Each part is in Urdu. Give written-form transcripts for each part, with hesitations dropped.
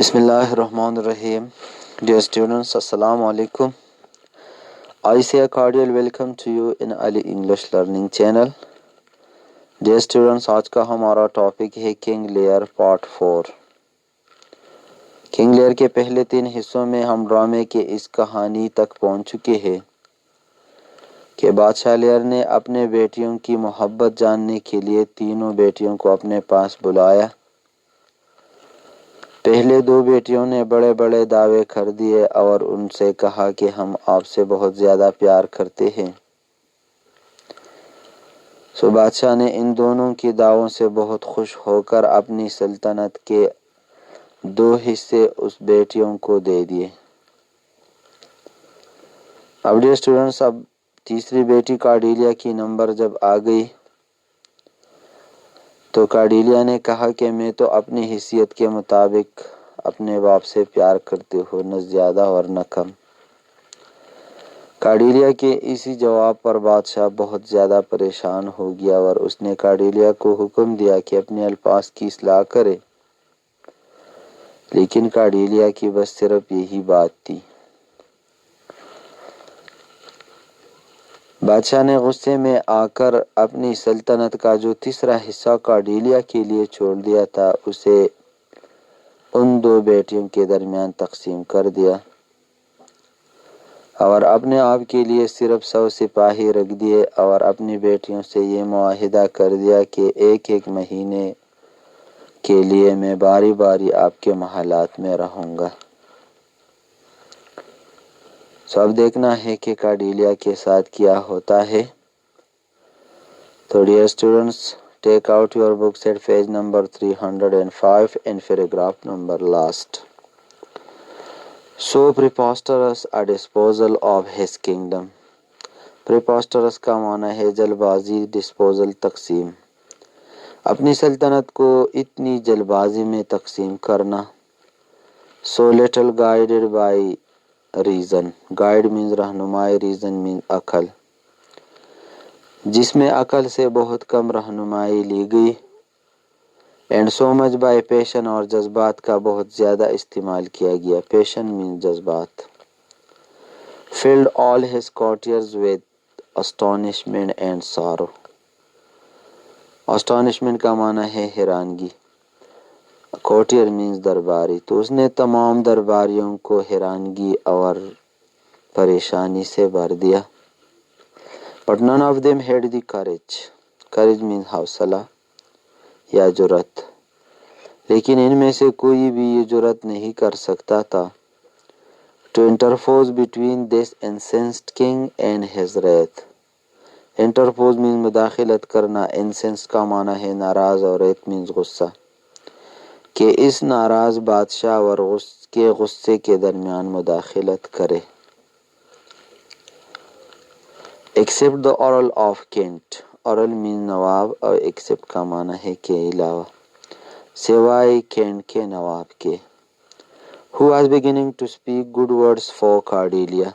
بسم اللہ الرحمن الرحیم. Dear students, Assalamu alaikum. I say a cordial welcome to you in Ali English Learning Channel. Dear students, آج کا ہمارا ٹاپک ہے king layer part 4. King layer کے پہلے 3 حصوں میں ہم ڈرامے کے اس کہانی تک پہنچ چکے ہیں کہ بادشاہ لیئر نے اپنے بیٹیوں کی محبت جاننے کے لیے تینوں بیٹیوں کو اپنے پاس بلایا. پہلے 2 بیٹیوں نے بڑے بڑے دعوے کر دیے اور ان سے کہا کہ ہم آپ سے بہت زیادہ پیار کرتے ہیں. بادشاہ نے ان دونوں کی دعووں سے بہت خوش ہو کر اپنی سلطنت کے 2 حصے اس بیٹیوں کو دے دیے. اب ڈیئر اسٹوڈنٹس، اب تیسری بیٹی کارڈیلیا کی نمبر جب آ گئی تو کارڈیلیا نے کہا کہ میں تو اپنی حیثیت کے مطابق اپنے باپ سے پیار کرتے ہو، نہ زیادہ اور نہ کم. کارڈیلیا کے اسی جواب پر بادشاہ بہت زیادہ پریشان ہو گیا اور اس نے کارڈیلیا کو حکم دیا کہ اپنے الفاظ کی اصلاح کرے. لیکن کارڈیلیا کی بس صرف یہی بات تھی. بادشاہ نے غصے میں آ کر اپنی سلطنت کا جو تیسرا حصہ کارڈیلیا کے لیے چھوڑ دیا تھا اسے ان 2 بیٹیوں کے درمیان تقسیم کر دیا اور اپنے آپ کے لیے صرف 100 سپاہی رکھ دیے اور اپنی بیٹیوں سے یہ معاہدہ کر دیا کہ 1 مہینے کے لیے میں باری باری آپ کے محلات میں رہوں گا. اب دیکھنا ہے کہ کارڈیلیا کے ساتھ کیا ہوتا ہے. تو dear students, take out your books at page number 305 and paragraph number last. So preposterous a disposal of his kingdom. preposterous کا معنی ہے جلد بازی، disposal تقسیم. اپنی سلطنت کو اتنی جلد بازی میں تقسیم کرنا. So little guided by reason. Guide means رہنمائی، reason means عقل. جس میں عقل سے بہت کم رہنمائی لی گئی. اینڈ سو مچ بائی پیشن، اور جذبات کا بہت زیادہ استعمال کیا گیا. پیشن means جذبات. filled all his courtiers with astonishment and sorrow. astonishment کا معنی ہے حیرانگی. courtier means درباری. تو اس نے تمام درباریوں کو حیرانگی اور پریشانی سے بھر دیا. But none of them had the courage. Courage means حوصلہ یا جرأت. لیکن ان میں سے کوئی بھی یہ جرأت نہیں کر سکتا تھا to interpose between this incensed king and his wrath. interpose means مداخلت کرنا. incensed کا معنی ہے ناراض اور wrath means غصہ. کہ اس ناراض بادشاہ اور کے غصے کے درمیان مداخلت کرے. except the earl of Kent. earl means نواب اور except کا معنی ہے کے علاوہ، سوائے کینٹ کے نواب کے. who was beginning to speak good words for Cordelia.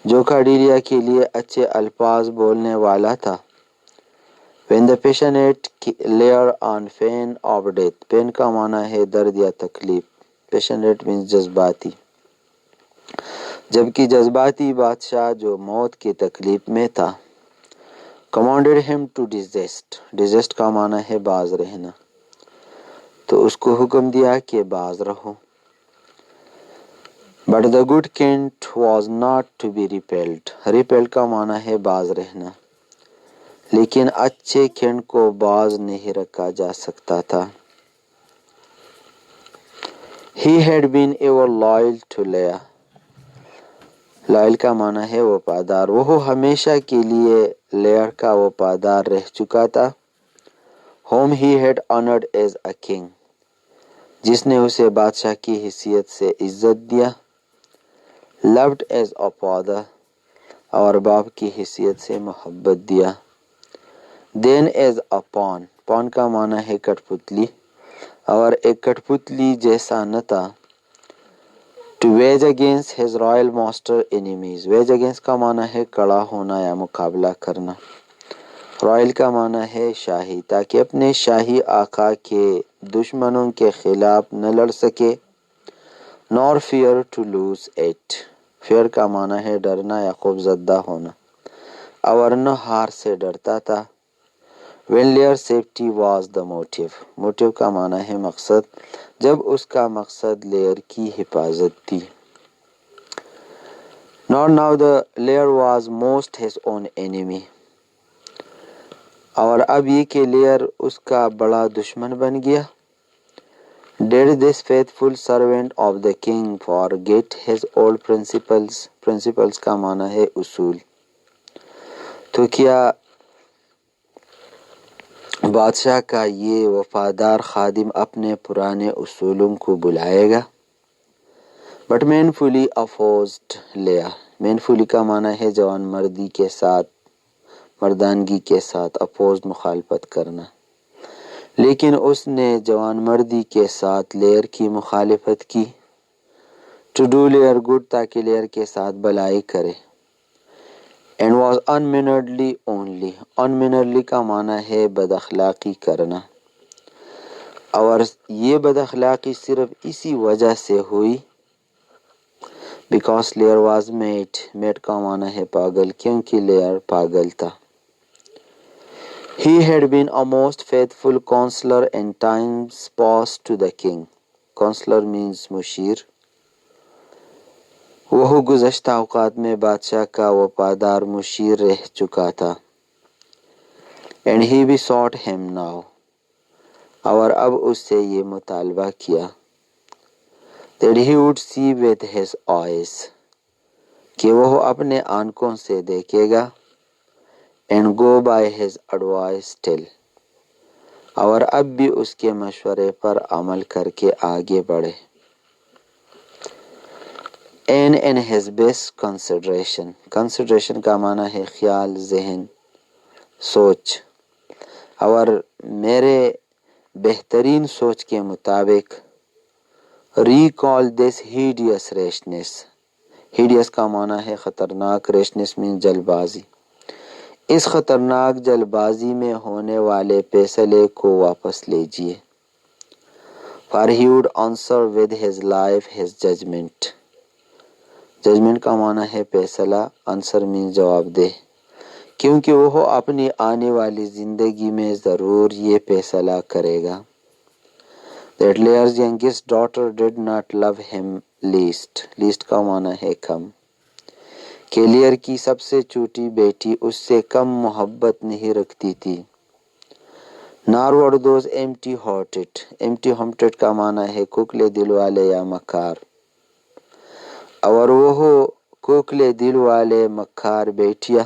جو کارڈیلیا کے لیے اچھے الفاظ بولنے والا تھا. when the passionate lair on pain of death. pain کا معنی ہے درد یا تکلیف. passionate means جذباتی. جبکہ جذباتی بادشاہ جو موت کی تکلیف میں تھا. commanded him to desist. desist کا معنی ہے باز رہنا. تو اس کو حکم دیا کہ باز رہو. but the good Kent was not to be repelled. repelled کا معنی ہے باز رہنا. لیکن اچھے کینٹ کو باز نہیں رکھا جا سکتا تھا. he had been ever loyal to Leah. Loyal کا معنی ہے وفادار. وہ ہمیشہ کے لیے لیئر کا وفادار رہ چکا تھا. whom he had honored as a king. جس نے اسے بادشاہ کی حیثیت سے عزت دیا. loved as a father. اور باپ کی حیثیت سے محبت دیا. then as a pawn. pawn کا معنی ہے کٹ پتلی، اور ایک کٹ پتلی جیسا نہ تھا. to wage against his royal master enemies. wage against کا معنی ہے کڑا ہونا یا مقابلہ کرنا. رائل کا معنی ہے شاہی، تاکہ اپنے شاہی آقا کے دشمنوں کے خلاف نہ لڑ سکے. nor fear to lose it. fear کا معنی ہے ڈرنا یا خوف زدہ ہونا، اور نہ ہار سے ڈرتا تھا. when Lear's safety was the motive. motive کا معنی ہے مقصد، جب اس کا مقصد لیئر کی حفاظت تھی. Not now the Lear was most his own enemy. اور اب یہ کہ لیئر اس کا بڑا دشمن بن گیا. Did this faithful servant of the king forget his old principles? principles کا معنی ہے اصول. تو کیا بادشاہ کا یہ وفادار خادم اپنے پرانے اصولوں کو بلائے گا؟ But manfully opposed Lear. manfully کا معنی ہے جوان مردی کے ساتھ، مردانگی کے ساتھ، opposed مخالفت کرنا. لیکن اس نے جوان مردی کے ساتھ لیئر کی مخالفت کی. To do Lear good، تاکہ لیئر کے ساتھ بلائی کرے. And was unmannerly only. unmannerly کا معنی ہے بد اخلاقی کرنا، اور یہ بد اخلاقی صرف اسی وجہ سے ہوئی because Lear was mad. mad کا معنی ہے پاگل، کیونکہ لیئر پاگل تھا. He had been a most faithful counselor in times past to the king. Counselor means مشیر. وہ گزشتہ اوقات میں بادشاہ کا وفادار مشیر رہ چکا تھا. And he besought him now. اور اب اس سے یہ مطالبہ کیا that he would see with his eyes. کہ وہ اپنے آنکھوں سے دیکھے گا. And go by his advice still. اور اب بھی اس کے مشورے پر عمل کر کے آگے بڑھے. And in his best consideration. consideration کا معنی ہے خیال، ذہن، سوچ. اور میرے بہترین سوچ کے مطابق recall this hideous rashness. hideous کا معنی ہے خطرناک، rashness means جلد بازی. اس خطرناک جلد بازی میں ہونے والے فیصلے کو واپس لیجیے. For he would answer with his life his judgment. judgment کا معنی ہے فیصلہ، answer means جواب دہ، کیونکہ وہ اپنی آنے والی زندگی میں ضرور یہ فیصلہ کرے گا. That Lear's youngest daughter did not love him least. least کا معنی ہے کم، کہ لیئر کی سب سے چھوٹی بیٹی اس سے کم محبت نہیں رکھتی تھی. Nor were those empty hearted. empty hearted کا معنی ہے کھوکھلے دل والے یا مکار. اور وہ کھوکھلے دل والے مکار بیٹیاں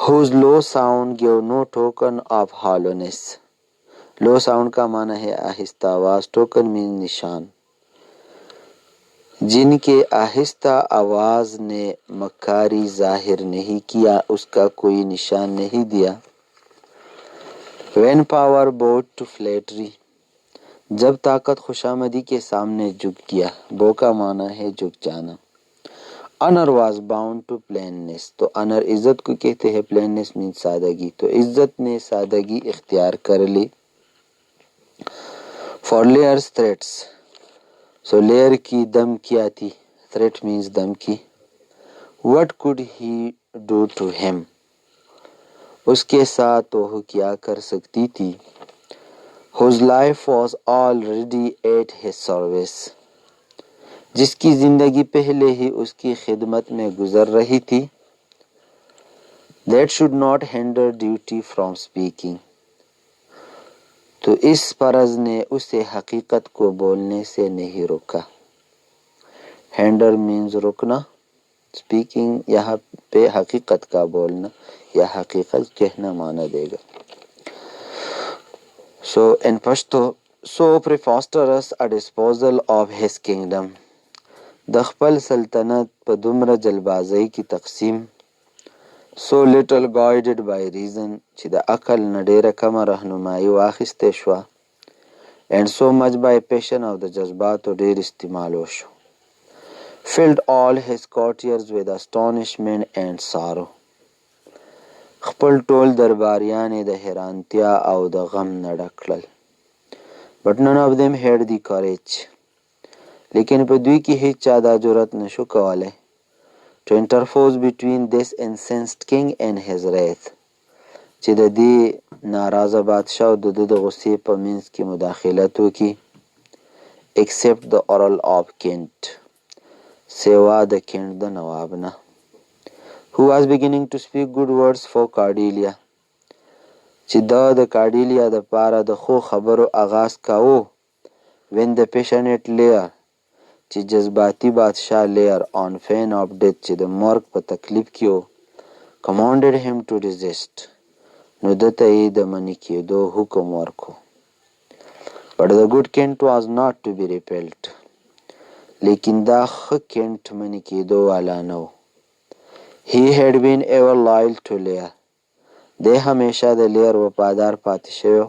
whose low sound gave no token of hollowness. low sound کا معنی ہے آہستہ آواز، token means نشان. جن کے آہستہ آواز نے مکاری ظاہر نہیں کیا، اس کا کوئی نشان نہیں دیا. When power bowed to flattery. جب طاقت خوشامدی کے سامنے جھک گیا. بو کا معنی ہے جھک جانا. Honor was bound to plainness. تو honor عزت کو کہتے ہیں، plainness means سادگی. تو عزت نے سادگی اختیار کر لی. For Lear's threats. So layer کی دھمکیاں تھی. threat means دھمکی. What could he do to him? اس کے ساتھ وہ کیا کر سکتی تھی. Whose life was already at his service. جس کی زندگی پہلے ہی اس کی خدمت میں گزر رہی تھی. That should not hinder duty from speaking. تو اس فرض نے اسے حقیقت کو بولنے سے نہیں روکا. ہینڈر مینز روکنا. اسپیکنگ یہاں پہ حقیقت کا بولنا یا حقیقت کہنا معنی دے گا. So in Pashto so preposterous a disposal of his kingdom. د خپل سلطنت په دومره جلبازۍ کی تقسیم. So little guided by reason چې د عقل نه ډیره کمه رهنمایي واخیستې شوه. And so much by passion او د جذباتو ډیر استعمال وشو. Filled all his courtiers with astonishment and sorrow. خپل ټول درباریان یې د حیرانتیا او د غم نه ډک کړل. But none of them had the courage. لیکن په دوی کې هیڅ چا دا جرأت نشو کولی to interpose between this incensed king and his wrath چې د دې ناراضه بادشاه او د د غصې په منځ کې مداخلت وکړي except the Earl of Kent سوا د کینټ د نواب نه who was beginning to speak good words for Cordelia چې دا د کارډیلیا د پاره د خو خبرو آغاز کاوه when the passionate lear چې جذباتي بادشاه لیر on pain of death چې د مرګ په تکلیف کې و commanded him to resist نو دته یې د منې کېدو حکم ورکو but the good Kent was not to be repelled لیکن دا ښه کینټ منې کېدو والا نه و he had been ever loyal to Lear دی همیشه د لیر وفادار پاتې شوی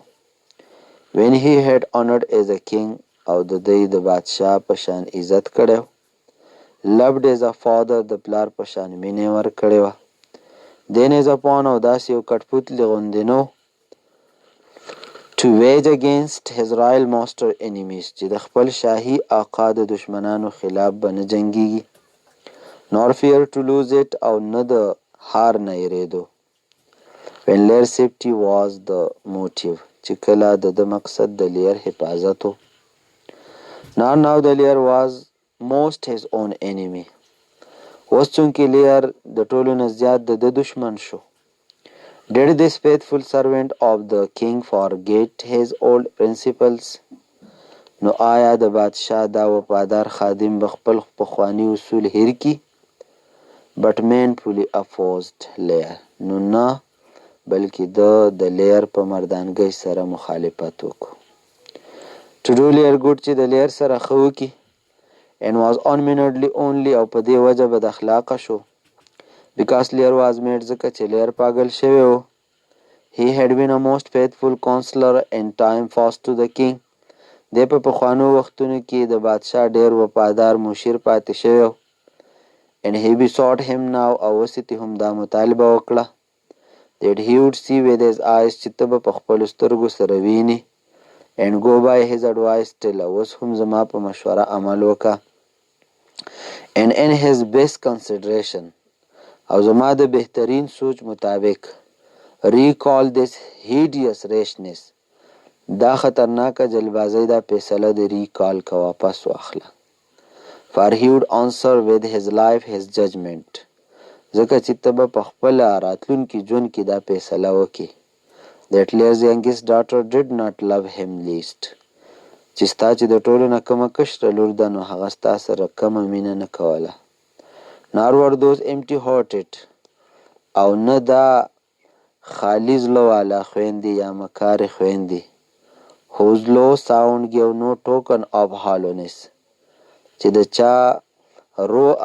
when he had honored as a king او د دوی د بادشاه په شان عزت کړی loved as a father د پلار په شان مینې ورکړې وه then as upon او داسې یو کټپوتلي غوندې نو to wage against his royal master enemies چې د خپل شاهي آقا د دشمنانو خلاف به نه جنګیږي nor fear to lose it او نه د هار نه یریدو when Lear's safety was the motive چې کله د مقصد د لیر حفاظت و now the Lear was most his own enemy اوس چونکې لیر د ټولو نه زیات د دشمن شو did this faithful servant of the king forget his old principles نو آیا د بادشاه دا وفادار خادم به خپل پخواني اصول هیر کی but manfully opposed Lear نو نه بلکې د لیر په مردانګۍ سره مخالفت وکړو to do Lear good چې د لیر سره ښه وکړي and was unmannerly only او په دې وجه بد اخلاقه شو because Lear was made ځکه چې لیر پاگل شوی و he had been a most faithful counselor in time past to the king دی په پخوانو وختونو کې د بادشاه ډیر وفادار مشیر پاتې شوی and he besought him now او وسیتي هم دا مطالبه وکړه that he would see with his eyes چې ته به په خپلو سترګو سره ویني and go by his advice till اوس هم زما په مشوره عمل وکړه and in his best consideration او زما د بهترین سوچ مطابق recall this hideous rashness دا خطرناکه جلبازی دا فیصله د ریکال کا واپس واخله for he would answer with his life his judgment ځکه چې ته به په خپل راتلونکي ژوند کې دا فیصله وکړي that Lear's youngest daughter did not love him least چې ستا چې د ټولو نه کومه کشره لور ده نو هغه ستا سره کمه مینه نه کوله nor were those empty hearted او نه دا خالی زړه والا خویندې یا مکارې خویندې whose low sound gave no token of hollowness چې د چا رو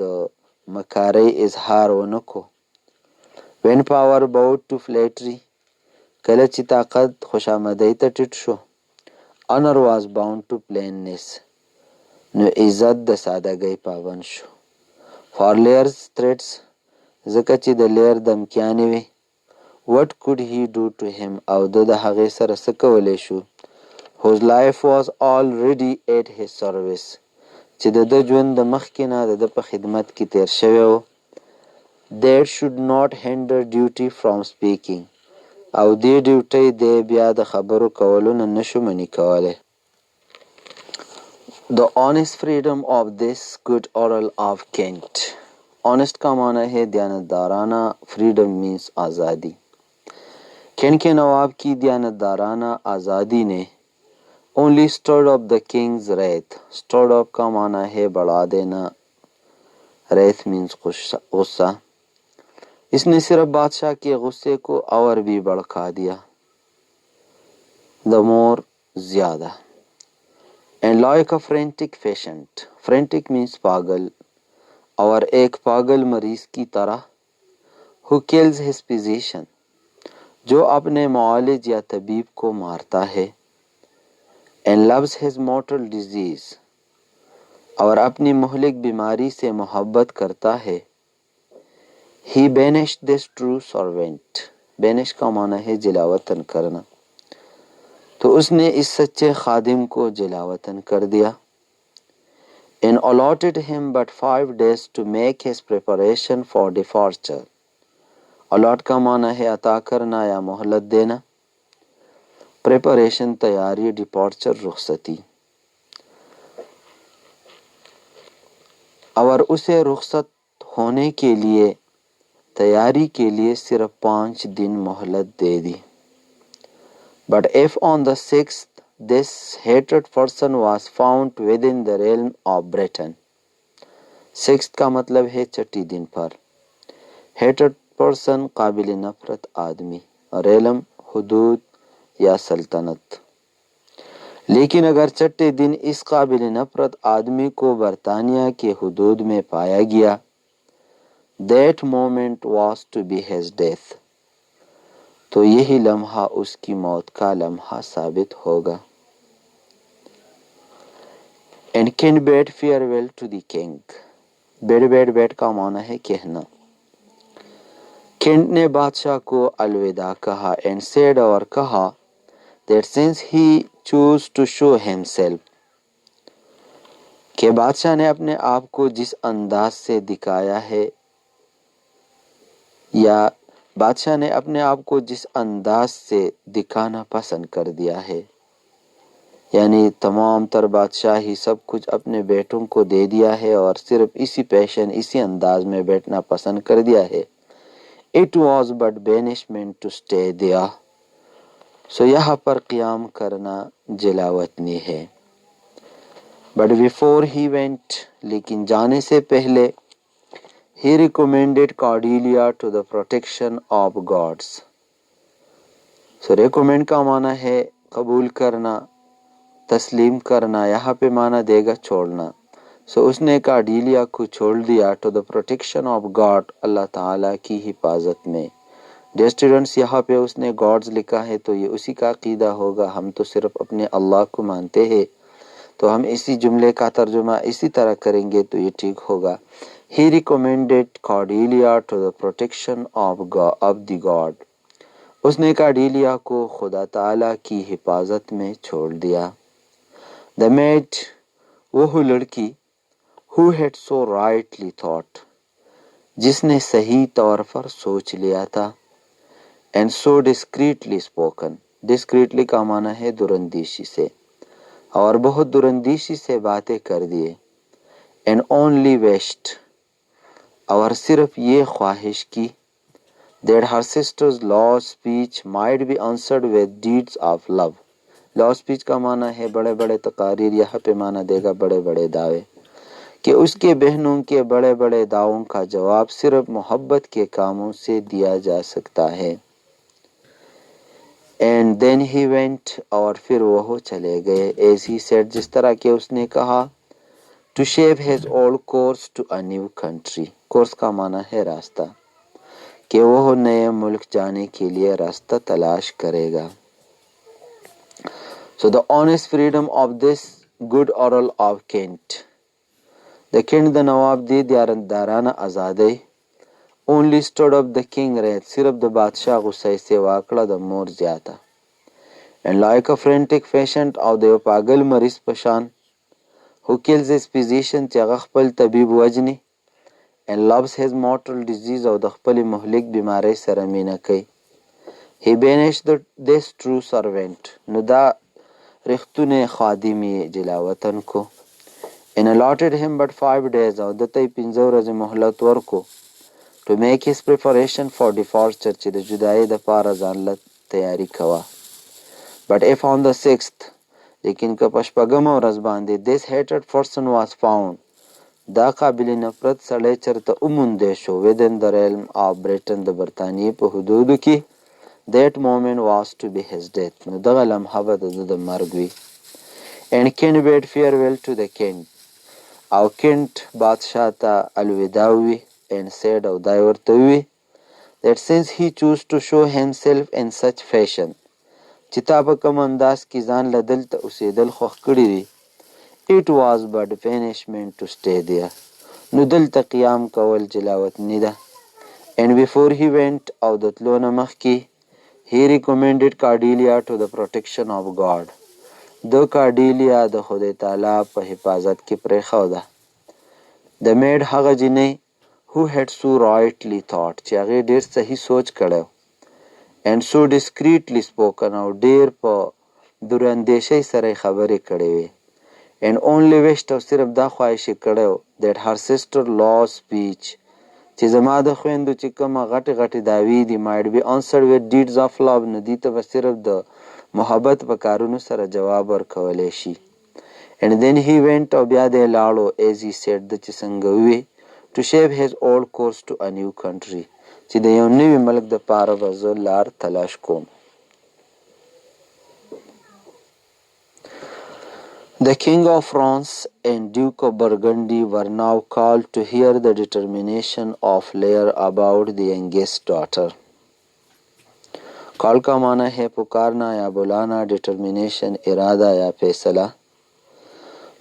د مکارۍ اظهار ونکو when power bowed to flattery کله چې طاقت خوشامدۍ ته ټیټ شو honor was bound to plainness نو عزت د سادګۍ پابند شو for Lear's threats ځکه چې د لیر دمکیانې وي what could he do to him او د هغې سره څه کولی شو whose life was already at his service چې د ژوند د مخکې نه د په خدمت کې تیر شوی و that should not hinder duty from speaking او دې ډیوټۍ دی بیا د خبرو کولو نه نشو منې کولی the honest freedom of this good Earl of Kent honest کا معنی ہے دیانتدارانہ freedom means آزادی کینٹ کے نواب کی دیانتدارانہ آزادی نے only stirred up the king's wrath stirred up کا معنی ہے بڑھا دینا wrath means غصہ اس نے صرف بادشاہ کے غصے کو اور بھی بڑھا دیا the more زیادہ and like a frantic patient frantic means پاگل اور ایک پاگل مریض کی طرح who kills his physician جو اپنے معالج یا طبیب کو مارتا ہے and loves his mortal disease اور اپنی مہلک بیماری سے محبت کرتا ہے He banished this true servant. Banish کا معنی ہے جلاوطن کرنا. تو اس نے اس سچے خادم کو جلاوطن کر دیا. And allotted him but 5 days to make his preparation for departure. allot کا معنی ہے عطا کرنا یا مہلت دینا. preparation تیاری, departure رخصتی. اور اسے رخصت ہونے کے لیے تیاری کے لیے صرف 5 دن مہلت دے دی. But if on the 6th this hated person was found within the realm of Britain. 6th کا مطلب ہے چھٹی دن پر. hated person قابل نفرت آدمی. realm حدود یا سلطنت. لیکن اگر چھٹے دن اس قابل نفرت آدمی کو برطانیہ کے حدود میں پایا گیا, that moment was to be his death. تو یہی لمحہ اس کی موت کا لمحہ ثابت ہوگا. And King bade farewell to the king. Bed کا معنی ہے کہنا. کنڈ نے بادشاہ کو الوداع کہا. And said اور کہا that since he chose to show himself, کہ بادشاہ نے اپنے آپ کو جس انداز سے دکھایا ہے یا بادشاہ نے اپنے آپ کو جس انداز سے دکھانا پسند کر دیا ہے, یعنی تمام تر بادشاہی سب کچھ اپنے بیٹوں کو دے دیا ہے اور صرف اسی پیشن اسی انداز میں بیٹھنا پسند کر دیا ہے. It was but banishment to stay there. سو یہاں پر قیام کرنا جلاوطنی ہے. But before he went, لیکن جانے سے پہلے, he recommended Cordelia to the protection of gods. So recommend کا معنی ہے قبول کرنا, تسلیم کرنا. یہاں پہ معنی دے گا چھوڑنا. سو اس نے کارڈیلیا کو چھوڑ دیا to the protection of God, اللہ تعالیٰ کی حفاظت میں. ڈیئر اسٹوڈنٹس, یہاں پہ اس نے گاڈز لکھا ہے تو یہ اسی کا عقیدہ ہوگا. ہم تو صرف اپنے اللہ کو مانتے ہیں, تو ہم اسی جملے کا ترجمہ اسی طرح کریں گے تو یہ ٹھیک ہوگا. He recommended Cordelia to the protection of the God. اس نے کارڈیلیا کو خدا تعالیٰ کی حفاظت میں چھوڑ دیا. The maid, وہ لڑکی, who had so rightly thought, جس نے صحیح طور پر سوچ لیا تھا, and so discreetly spoken. discreetly کا معنی ہے درندیشی سے, اور بہت درندیشی سے باتیں کر دیے. and only wished, اور صرف یہ خواہش کی, that her sister's lost speech might be answered with deeds of love. lost speech کا معنی ہے بڑے بڑے تقاریر. یہاں پہ معنی دے گا بڑے بڑے دعوے, کہ اس کے بہنوں کے بڑے بڑے دعووں کا جواب صرف محبت کے کاموں سے دیا جا سکتا ہے. And then he went, اور پھر وہ چلے گئے. as he said, جس طرح کہ اس نے کہا, to shape his old course to a new country. course کا معنی ہے راستہ, کہ وہ نئے ملک جانے کے لیے راستہ تلاش کرے گا. So the honest freedom of this good Earl of Kent. The Kent, the نواب دی دیارندارانہ آزادی, only stood up the king wrath, صرف د بادشاہ غصے سے واکڑا د مور زیادہ. And like a frantic patient O the you پاگل مریض پشان, who kills his physician چې هغه خپل طبیب وجني, and loves his mortal disease او د خپل مهلک بیماری سره مینه کوي. He banished this true servant, نو دا رښتونی خادمی جلاوطن کو. And allotted him but 5 days, او دته 15 ورځې مهلت ورکو, to make his preparation for departure, چې د جدایي د پاره ځان له تیاری کوا. But if on the 6th, لیکن که په شپږمه ورځ باندې, this hated person was found, دا قابل نفرت سړی چرته وموندی شو, within the realm of Britain, د برطانیې په حدودو کې, that moment was to be his death. نو دغه لمحه به د مرګ وي. And King bade farewell to the king, او کینټ بادشاہ ته الوداع وی. and said, O دای ورته we, that since he chose to show himself in such fashion, چې تا په کوم انداز کې ځان له دلته اوسېدل خوښ کړي دي, it was but banishment to stay there. نو دلته قیام کول جلاوطني ده. And before he went او د تلو نه مخکې he recommended Cordelia to the protection of God. د کارډیلیا د خدای تعالی په حفاظت کې پرېښوده. د میډ هغه جینۍ who had so rightly thought چې هغې ډېر صحیح سوچ کړی and so discreetly spoken او ډېر په دوراندیشۍ سره یې خبرې کړې وې and only wished او صرف دا خواهش یې کړی that her sister law's speech چې زما د خویندو چې کومه غټې غټې دعوې دي might be answered with deeds of love نو دې ته به صرف د محبت په کارونو سره جواب ورکولی شي. And then he went او بیا دی لاړو as he said د چې څنګه ووی to shape his old course to a new country چې د یو نوي ملک د پاره به زه لار تلاش کوم. The King of France and Duke of Burgundy were now called to hear the determination of Lear about the youngest daughter. کال کا معنی ہے پکارنا یا بلانا، ڈٹرمینیشن ارادہ یا فیصلہ.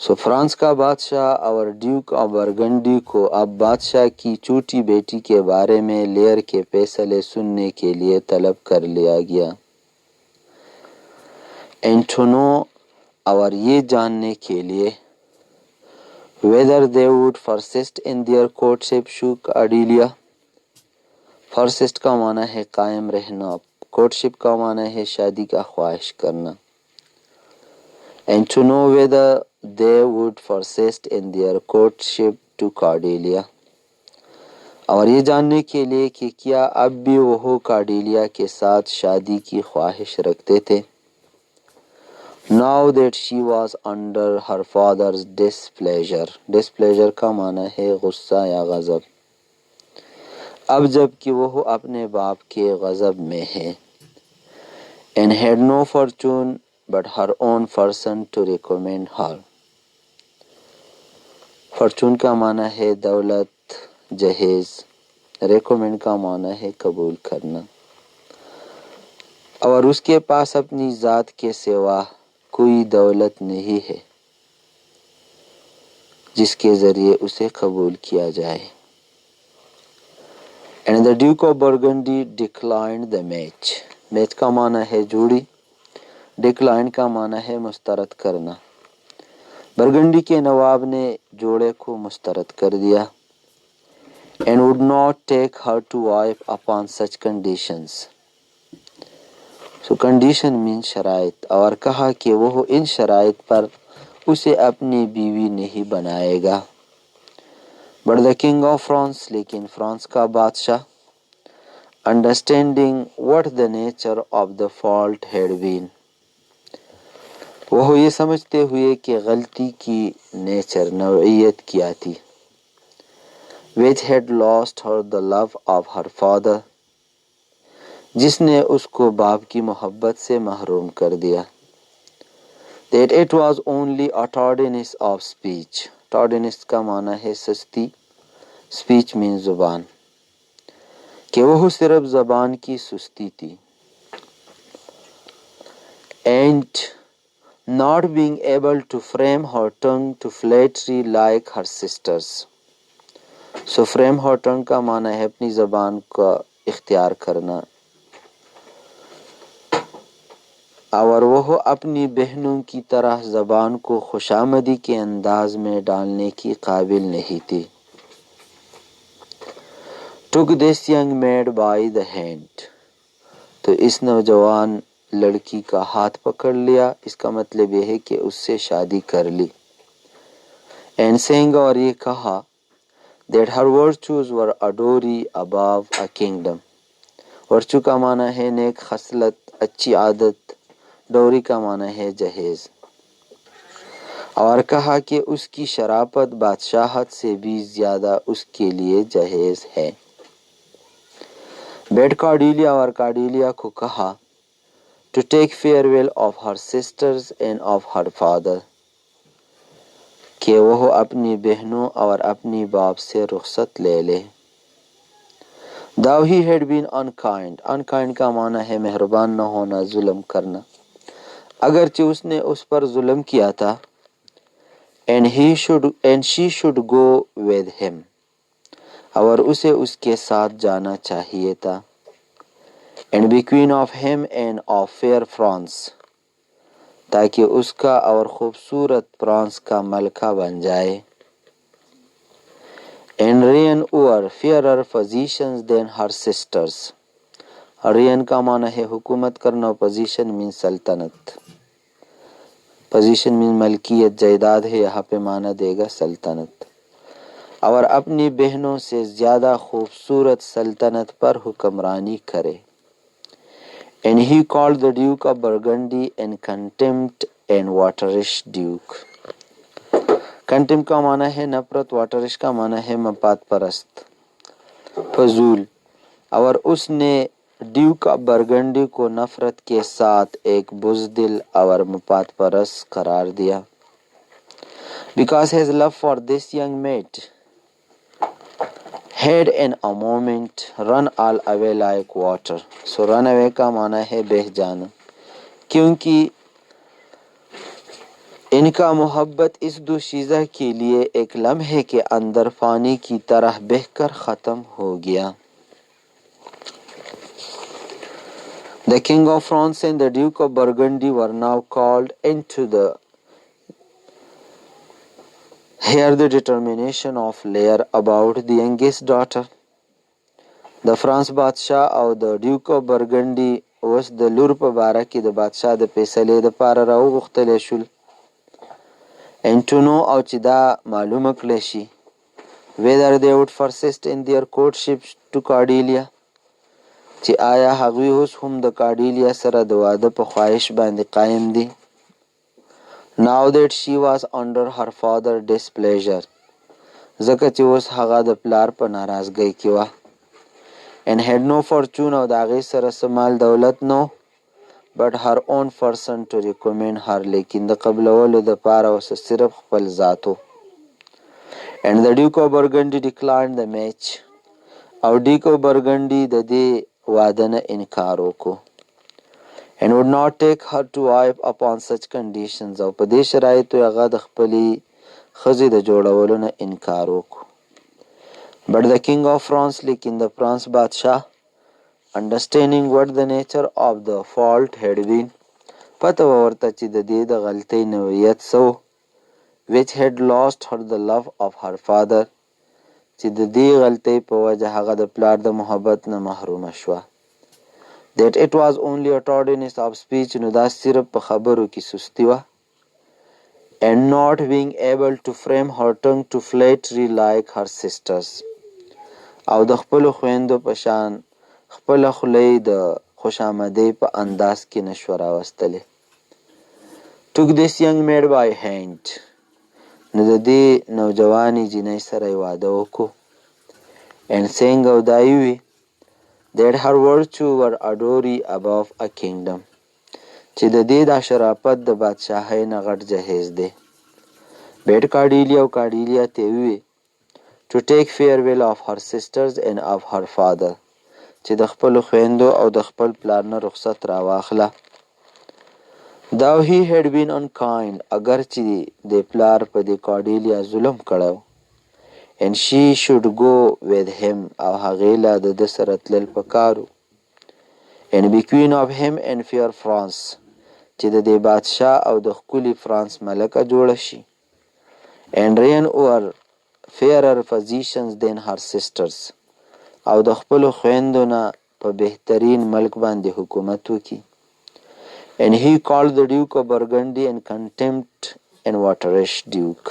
سو فرانس کا بادشاہ اور ڈیوک آف برگنڈی کو اب بادشاہ کی چھوٹی بیٹی کے بارے میں لیئر کے فیصلے سننے کے لیے طلب کر لیا گیا. اینٹونو اور یہ جاننے کے لیے whether they would persist in their courtship shook Cordelia. persist کا معنی ہے قائم رہنا، courtship کا معنی ہے شادی کا خواہش کرنا. And to know whether they would persist in their courtship to Cordelia. اور یہ جاننے کے لیے کہ کیا اب بھی وہ کارڈیلیا کے ساتھ شادی کی خواہش رکھتے تھے. Now that she was under her father's displeasure. displeasure کا معنی ہے غصہ یا غضب. اب جب کہ وہ اپنے باپ کے غضب میں ہے. And had no fortune but her own person to recommend her. fortune کا معنی ہے دولت، جہیز. recommend کا معنی ہے قبول کرنا. اور اس کے پاس اپنی ذات کے سوا کوئی دولت نہیں ہے جس کے ذریعے اسے قبول کیا جائے. And the Duke of Burgundy declined the match. Match کا معنی ہے جوڑی، ڈکلائن کا معنی ہے مسترد کرنا. برگنڈی کے نواب نے جوڑے کو مسترد کر دیا. And would not take her to wife upon such conditions. So condition means شرائط، اور کہا کہ وہ ان شرائط پر اسے اپنی بیوی نہیں بنائے گا. But the King of France لیکن فرانس کا بادشاہ understanding what the nature of the fault had been. وہ یہ سمجھتے ہوئے کہ غلطی کی نیچر نوعیت کیا تھی. which had lost her the love of her father. جس نے اس کو باپ کی محبت سے محروم کر دیا. that it was only a tardiness of speech. tardiness کا معنی ہے سستی، speech means زبان، کہ وہ صرف زبان کی سستی تھی. and not being able to frame her tongue to flattery like her sisters. so frame her tongue کا معنی ہے اپنی زبان کا اختیار کرنا، اور وہ اپنی بہنوں کی طرح زبان کو خوشامدی کے انداز میں ڈالنے کی قابل نہیں تھی. took this young maid by the hand. تو اس نوجوان لڑکی کا ہاتھ پکڑ لیا، اس کا مطلب یہ ہے کہ اس سے شادی کر لی. and saying اور یہ کہا that her virtues were a dowry above a kingdom. virtue کا معنی ہے نیک خصلت، اچھی عادت. ڈوری کا معنی ہے جہیز. اور کہا کہ اس کی شرافت بادشاہت سے بھی زیادہ اس کے لیے جہیز ہے. بیڈ کارڈیلیا اور کارڈیلیا کو کہا to take farewell of her sisters and of her father. کہ وہ اپنی بہنوں اور اپنی باپ سے رخصت لے لے. though he had been unkind. unkind کا معنی ہے مہربان نہ ہونا، ظلم کرنا. اگرچہ اس نے اس پر ظلم کیا تھا. and she should go with him. اور اسے اس کے ساتھ جانا چاہیے تھا. اینڈ بی کوئین آف ہم اینڈ آف فیئر فرانس، تاکہ اس کا اور خوبصورت فرانس کا ملکہ بن جائے. And rain over fairer positions than her sisters. Rain کا معنی ہے حکومت کرنا، پوزیشن مین سلطنت. پوزیشن مین ملکیت، جائیداد ہے، یہاں پہ معنی دے گا سلطنت. اور اپنی بہنوں سے زیادہ خوبصورت سلطنت پر حکمرانی کرے. And he called the Duke of Burgundy in contempt and Waterish Duke. contempt کا معنی ہے نفرت، واٹرش کا معنی ہے مفاد پرست، فضول. اور اس نے ڈیوک آف برگنڈی کو نفرت کے ساتھ ایک بزدل اور مفاد پرست قرار دیا. Because his love for this young maid had in a moment run all away like water. So run away کا معنی ہے بہہ جانا، کیونکہ ان کا محبت اس دوشیزہ کے لیے ایک لمحے کے اندر پانی کی طرح بہہ کر ختم ہو گیا. The King of France and the Duke of Burgundy were now called into the hear the determination of Lear about the youngest daughter. The France بادشاه او د ډیوک اف برګنډي اوس د لور په باره کې د بادشاه د فیصلې دپاره راوغوښتلی شول. and to know او چې دا معلومه کړی شي whether they would persist in their courtship to Cordelia، چې آیا هغوی اوس هم د کارډیلیا سره د واده په خواهش باندې قایم دي. now that she was under her father displeasure، ځکه چې اوس هغه د پلار په ناراضګۍ کې وه. and had no fortune او د هغې سره څه مال دولت نو but her own person to recommend her، لیکن د قبلولو دپاره اوس صرف خپل ذاتو. and the Duke of Burgundy declined the match، او ډیک اف برګنډي د دې واده نه انکار وکړو. and would not take her to wife upon such conditions، او په دې شرایطو هغه د خپلې ښځې د جوړولو نه انکار وکړو. but the King of France، لیکن د فرانس بادشاه understanding what the nature of the fault had been، پته ورته چې د دې د غلطۍ نوعیت څه و، which had lost her the love of her father، چې د دې غلطۍ په وجه هغه د پلار د محبت نه محرومه شوه. that it was only a tardiness of speech، نو دا صرف په خبرو کې سستی وه. and not being able to frame her tongue to flattery like her sisters، او د خپلو خویندو په شان خپله خولۍ د خوشامدۍ په انداز کې نشوه راوستلی. took this young maid by hand، نو د دې نوجوانې جینۍ سره یې واده وکړو. and saying او دا یې وي that her virtue were adory above a kingdom، چې د دې دا شرافت د بادشاهۍ نه غټ جهیز دی. بیډ کارډیلیا او کارډیلیا ته یې ووي to take farewell of her sisters and of her father، چې د خپلو خویندو او د خپل پلار نه رخصت راواخله. though he had been unkind، اگر چې د پلار په دې کارډیلیا ظلم کړی، and she should go with him، او هغې لا د ده سره تلل پکارو. and be queen of him and fair France، چې د دې بادشاه او د ښکلي فرانس ملکه جوړه شي. and reign over fairer physicians than her sisters، او د خپلو خویندو نه په بهترین ملک باندې حکومت وکړي. and he called the Duke of Burgundy in contempt and Waterish Duke،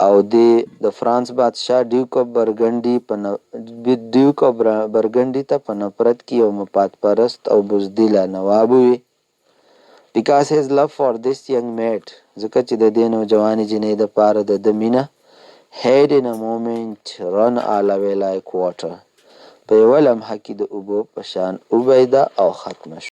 O the France بادشاه ډیوک اف برګنډي ته په نفرت کې یو مفاد پرست او بزدله نواب وي. because his love for this young maid، ځکه چې د دې نوجوانې جینۍ دپاره د ده مینه had in a moment run all away like water، په یوه لمحه کې د اوبو په شان وبهیده او ختمه شوه.